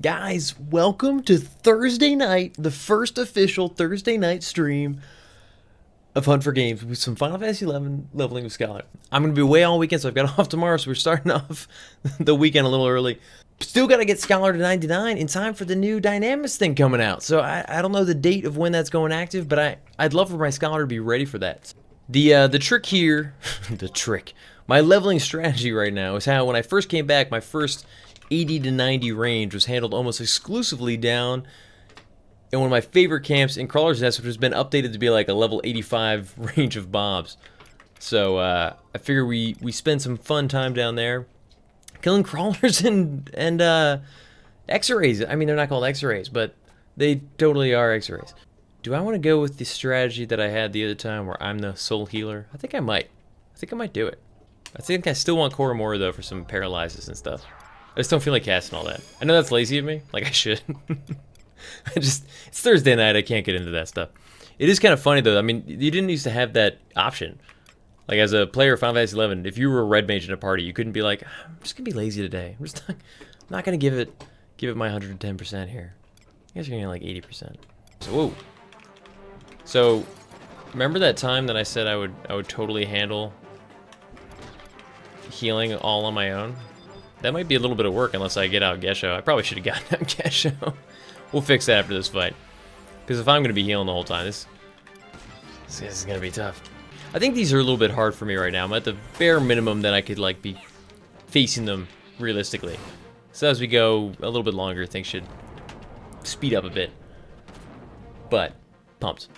Guys, welcome to Thursday night, the first official Thursday night stream of Hunt for Games with some Final Fantasy 11 leveling with Scholar. I'm going to be away all weekend, so I've got off tomorrow, so we're starting off the weekend a little early. Still got to get Scholar to 99 in time for the new Dynamis thing coming out. So I don't know the date of when that's going active, but I'd love for my Scholar to be ready for that. The trick here, my leveling strategy right now is how when I first came back, my first 80 to 90 range was handled almost exclusively down in one of my favorite camps in Crawler's Nest, which has been updated to be like a level 85 range of mobs. So I figure we spend some fun time down there killing crawlers and X-rays. I mean, they're not called X-rays, but they totally are X-rays. Do I want to go with the strategy that I had the other time where I'm the soul healer? I think I might. I think I might do it. I think I still want Koromora though for some paralyzes and stuff. I just don't feel like casting all that. I know that's lazy of me. Like I should. It's Thursday night. I can't get into that stuff. It is kind of funny though. I mean, you didn't used to have that option. Like as a player of Final Fantasy 11, if you were a red mage in a party, you couldn't be like, I'm just gonna be lazy today. I'm not gonna give it my 110% here. You guys are gonna get like 80%. So whoa. So remember that time that I said I would totally handle healing all on my own? That might be a little bit of work unless I get out Gesho. I probably should have gotten out Gesho. We'll fix that after this fight. Because if I'm going to be healing the whole time, this is going to be tough. I think these are a little bit hard for me right now. I'm at the bare minimum that I could like be facing them realistically. So as we go a little bit longer, things should speed up a bit. But, pumped.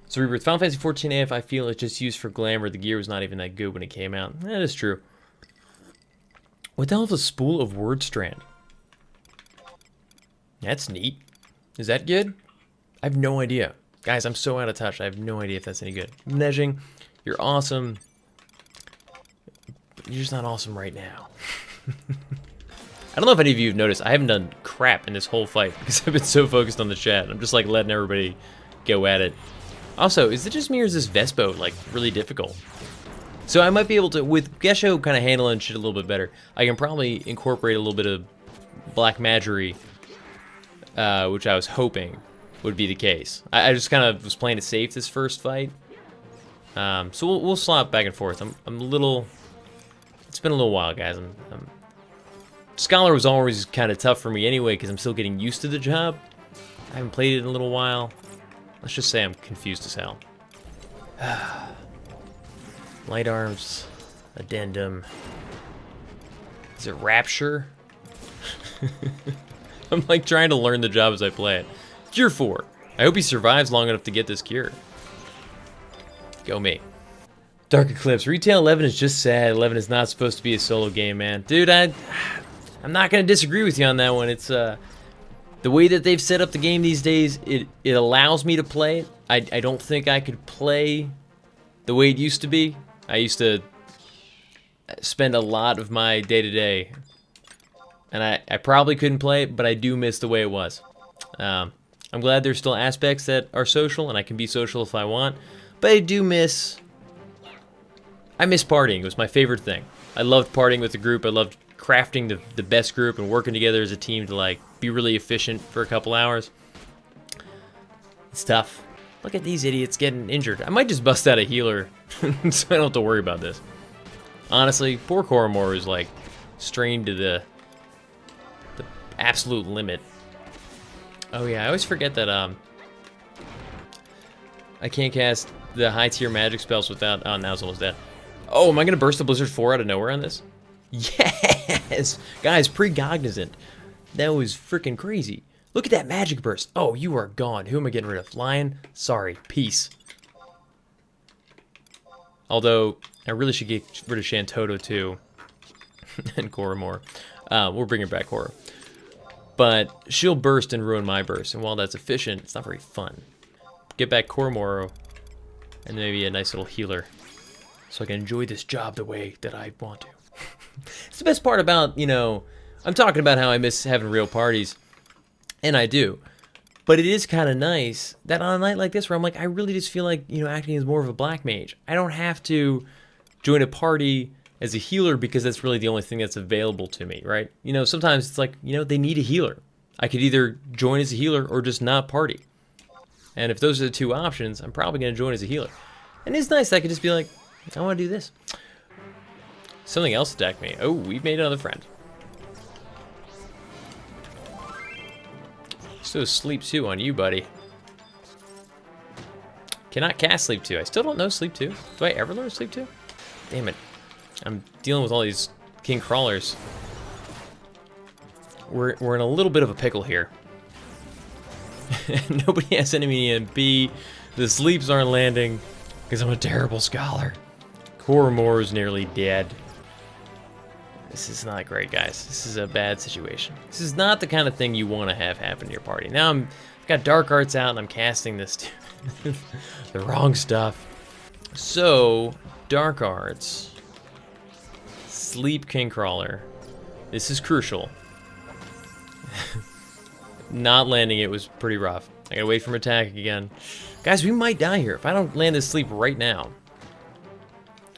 So Rebirth, Final Fantasy 14 AF, I feel it's just used for glamour. The gear was not even that good when it came out. That is true. What the hell is a spool of word strand? That's neat. Is that good? I have no idea. Guys, I'm so out of touch. I have no idea if that's any good. Nejing, you're awesome. But you're just not awesome right now. I don't know if any of you have noticed. I haven't done crap in this whole fight because I've been so focused on the chat. I'm just like letting everybody go at it. Also, is it just me or is this Vespo like really difficult? So I might be able to, with Gesho kind of handling shit a little bit better, I can probably incorporate a little bit of black magery, which I was hoping would be the case. I just kind of was playing it safe this first fight. So we'll swap back and forth. I'm a little, it's been a little while, guys. Scholar was always kind of tough for me anyway because I'm still getting used to the job. I haven't played it in a little while. Let's just say I'm confused as hell. Light arms, addendum. Is it rapture? I'm like trying to learn the job as I play it. Cure 4. I hope he survives long enough to get this cure. Go me. Dark Eclipse. Retail 11 is just sad. 11 is not supposed to be a solo game, man. Dude, I'm not gonna disagree with you on that one. It's the way that they've set up the game these days, it allows me to play it. I don't think I could play the way it used to be. I used to spend a lot of my day-to-day, and I probably couldn't play it, but I do miss the way it was. I'm glad there's still aspects that are social, and I can be social if I want, but I miss partying. It was my favorite thing. I loved partying with the group. I loved crafting the best group and working together as a team to like be really efficient for a couple hours. It's tough. Look at these idiots getting injured. I might just bust out a healer so I don't have to worry about this. Honestly, poor Koromora is like strained to the absolute limit. Oh yeah, I always forget that I can't cast the high tier magic spells without, oh, now it's almost dead. Oh, am I gonna burst the Blizzard 4 out of nowhere on this? Yes! Guys, pre-cognizant. That was freaking crazy. Look at that magic burst. Oh, you are gone. Who am I getting rid of? Lion? Sorry. Peace. Although, I really should get rid of Shantoto too. And Koromora. We're bringing back Korra. But she'll burst and ruin my burst. And while that's efficient, it's not very fun. Get back Koromora. And maybe a nice little healer. So I can enjoy this job the way that I want to. It's the best part about, you know, I'm talking about how I miss having real parties. And I do. But it is kind of nice that on a night like this where I'm like, I really just feel like, you know, acting as more of a black mage. I don't have to join a party as a healer because that's really the only thing that's available to me, right? You know, sometimes it's like, you know, they need a healer. I could either join as a healer or just not party. And if those are the two options, I'm probably going to join as a healer. And it's nice that I could just be like, I want to do this. Something else attacked me. Oh, we've made another friend. So Sleep 2 on you, buddy. Cannot cast Sleep 2. I still don't know Sleep 2. Do I ever learn Sleep 2? Damn it. I'm dealing with all these king crawlers. We're in a little bit of a pickle here. Nobody has enemy EMP. The sleeps aren't landing because I'm a terrible scholar. Koromor is nearly dead. This is not great, guys. This is a bad situation. This is not the kind of thing you want to have happen in your party. Now I've got Dark Arts out and I'm casting this the wrong stuff. So, Dark Arts, Sleep King Crawler. This is crucial. Not landing it was pretty rough. I gotta wait for him to attack again. Guys, we might die here if I don't land this sleep right now.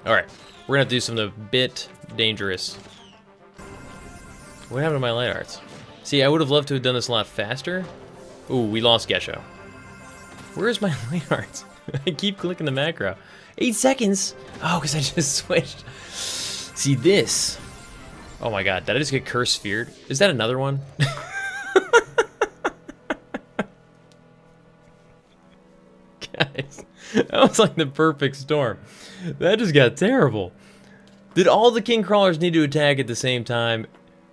Alright, we're gonna have to do something a bit dangerous. What happened to my light arts? See, I would have loved to have done this a lot faster. Ooh, we lost Gesho. Where's my light arts? I keep clicking the macro. 8 seconds? Oh, because I just switched. See this. Oh my god, did I just get curse feared? Is that another one? Guys, that was like the perfect storm. That just got terrible. Did all the king crawlers need to attack at the same time?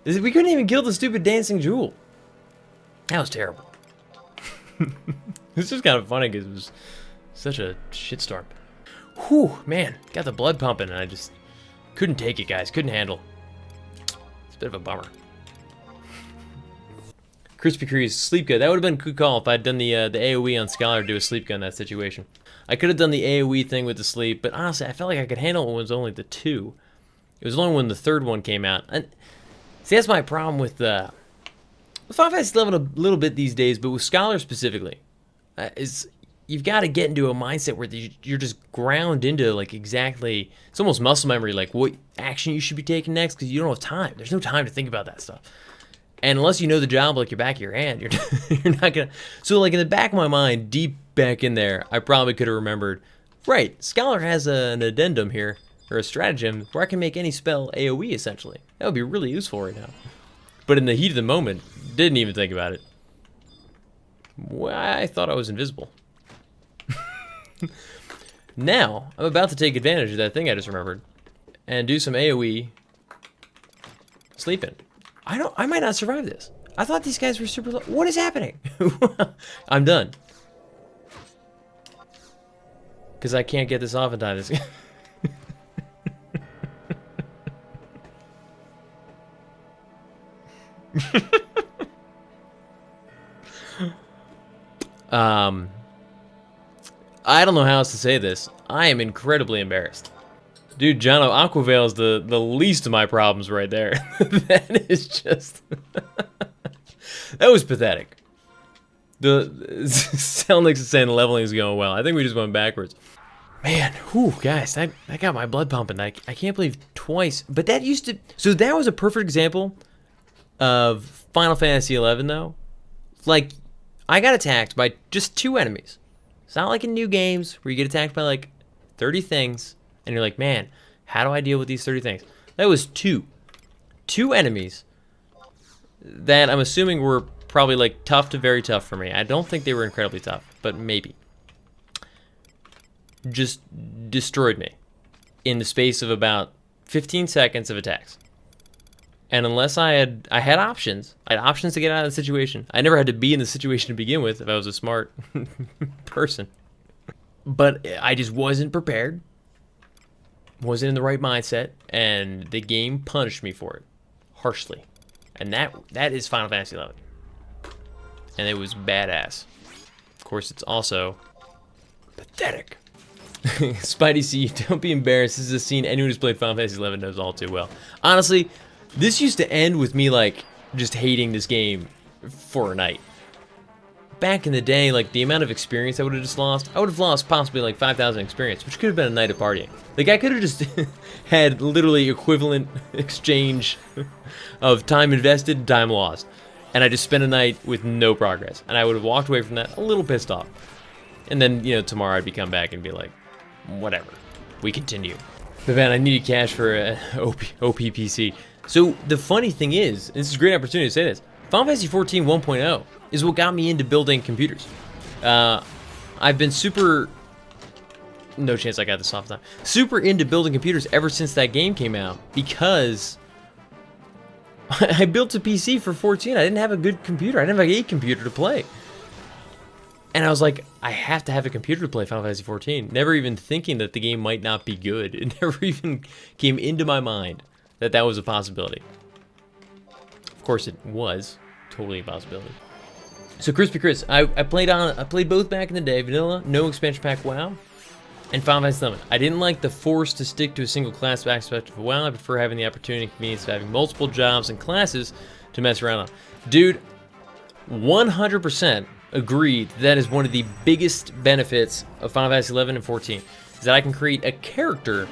We couldn't even kill the stupid dancing jewel. That was terrible. This is kind of funny because it was such a shitstorm. Whew, man, got the blood pumping and I just couldn't take it, guys. Couldn't handle. It's a bit of a bummer. Crispy Crease, Sleep Gun. That would have been a good call if I'd done the AoE on Scholar to do a Sleep Gun in that situation. I could have done the AoE thing with the sleep, but honestly, I felt like I could handle it when it was only the 2. It was only when the 3rd one came out. And see, that's my problem with Final Fantasy 11 a little bit these days, but with Scholar specifically, is you've got to get into a mindset where you're just ground into like exactly, it's almost muscle memory, like what action you should be taking next because you don't have time. There's no time to think about that stuff. And unless you know the job like your back of your hand, you're not gonna. So like in the back of my mind, deep back in there, I probably could have remembered. Right, Scholar has an addendum here, or a stratagem, where I can make any spell AoE essentially. That would be really useful right now. But in the heat of the moment, didn't even think about it. Well, I thought I was invisible. Now I'm about to take advantage of that thing I just remembered, and do some AoE sleeping. I might not survive this. I thought these guys were super low. What is happening? I'm done. Because I can't get this off in time. I don't know how else to say this. I am incredibly embarrassed. Dude, Jono, Aquavale is the least of my problems right there. That is just... That was pathetic. Selnix is saying the leveling is going well. I think we just went backwards. Man, whew, guys, that got my blood pumping. I can't believe twice. But that used to... So that was a perfect example of Final Fantasy 11, though. Like, I got attacked by just 2 enemies. It's not like in new games where you get attacked by, like, 30 things. And you're like, man, how do I deal with these 30 things? That was 2. 2 enemies that I'm assuming were probably like tough to very tough for me. I don't think they were incredibly tough, but maybe. Just destroyed me in the space of about 15 seconds of attacks. And unless I had options. I had options to get out of the situation. I never had to be in the situation to begin with if I was a smart person. But I just wasn't prepared. Wasn't in the right mindset, and the game punished me for it harshly. And that is Final Fantasy 11. And it was badass. Of course, it's also pathetic. Spidey C, don't be embarrassed. This is a scene anyone who's played Final Fantasy 11 knows all too well. Honestly, this used to end with me like just hating this game for a night. back in the day, like, the amount of experience I would have just lost, I would have lost possibly like 5,000 experience, which could have been a night of partying. Like, I could have just had literally equivalent exchange of time invested and time lost. And I just spent a night with no progress. And I would have walked away from that a little pissed off. And then, you know, tomorrow I'd be come back and be like, whatever, we continue. But man, I needed cash for a OPPC. So the funny thing is, and this is a great opportunity to say this, Final Fantasy XIV 1.0 is what got me into building computers. I've been no chance I got this off time, super into building computers ever since that game came out, because I built a PC for 14. I didn't have a good computer. I didn't have a computer to play. And I was like, I have to have a computer to play Final Fantasy XIV. Never even thinking that the game might not be good. It never even came into my mind that that was a possibility. Of course it was. Totally a possibility. So Crispy Chris, I played both back in the day, vanilla, no expansion pack WoW, and Final Fantasy XI. I didn't like the force to stick to a single class aspect of WoW. I prefer having the opportunity and convenience of having multiple jobs and classes to mess around on. Dude, 100% agreed that is one of the biggest benefits of Final Fantasy XI and 14, is that I can create a character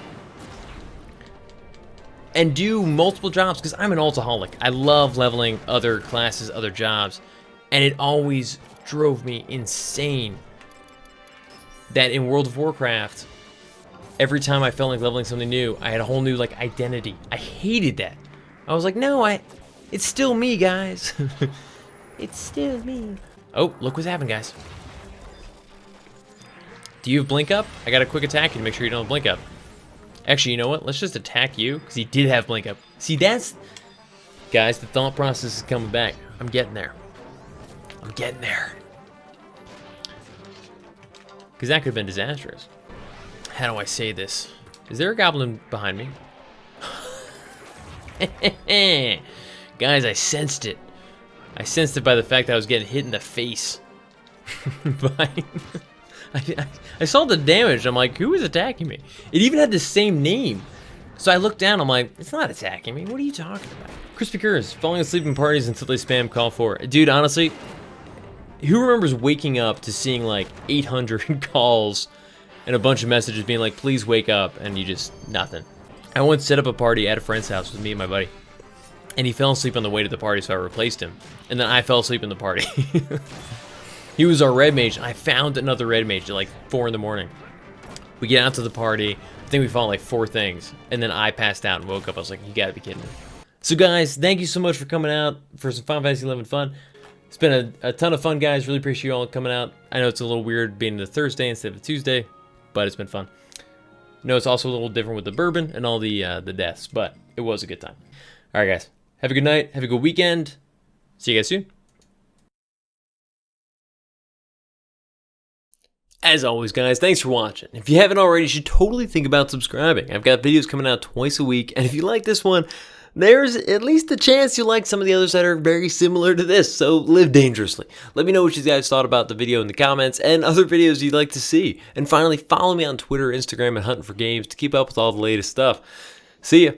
and do multiple jobs, because I'm an ultaholic. I love leveling other classes, other jobs, and it always drove me insane that in World of Warcraft, every time I felt like leveling something new, I had a whole new like identity. I hated that. I was like, no, it's still me, guys. It's still me. Oh, look what's happened, guys. Do you have blink up? I got a quick attack and make sure you don't have blink up. Actually, you know what? Let's just attack you, because he did have blink up. See, that's... Guys, the thought process is coming back. I'm getting there. I'm getting there. Because that could have been disastrous. How do I say this? Is there a goblin behind me? Guys, I sensed it. I sensed it by the fact that I was getting hit in the face. I saw the damage. I'm like, who is attacking me? It even had the same name. So I looked down. I'm like, it's not attacking me. What are you talking about? Crispy Curse, falling asleep in parties until they spam call for. Dude, honestly, who remembers waking up to seeing like 800 calls and a bunch of messages being like, please wake up, and you just, nothing. I once set up a party at a friend's house with me and my buddy, and he fell asleep on the way to the party, so I replaced him. And then I fell asleep in the party. He was our red mage, and I found another red mage at like 4 in the morning. We get out to the party, I think we fought like 4 things, and then I passed out and woke up. I was like, you gotta be kidding me. So guys, thank you so much for coming out for some Final Fantasy XI fun. It's been a ton of fun, guys. Really appreciate you all coming out. I know it's a little weird being a Thursday instead of a Tuesday, but it's been fun. I know it's also a little different with the bourbon and all the deaths, but it was a good time. All right, guys. Have a good night. Have a good weekend. See you guys soon. As always, guys, thanks for watching. If you haven't already, you should totally think about subscribing. I've got videos coming out twice a week, and if you like this one, there's at least a chance you'll like some of the others that are very similar to this, so live dangerously. Let me know what you guys thought about the video in the comments, and other videos you'd like to see. And finally, follow me on Twitter, Instagram, and Huntin for Games to keep up with all the latest stuff. See ya.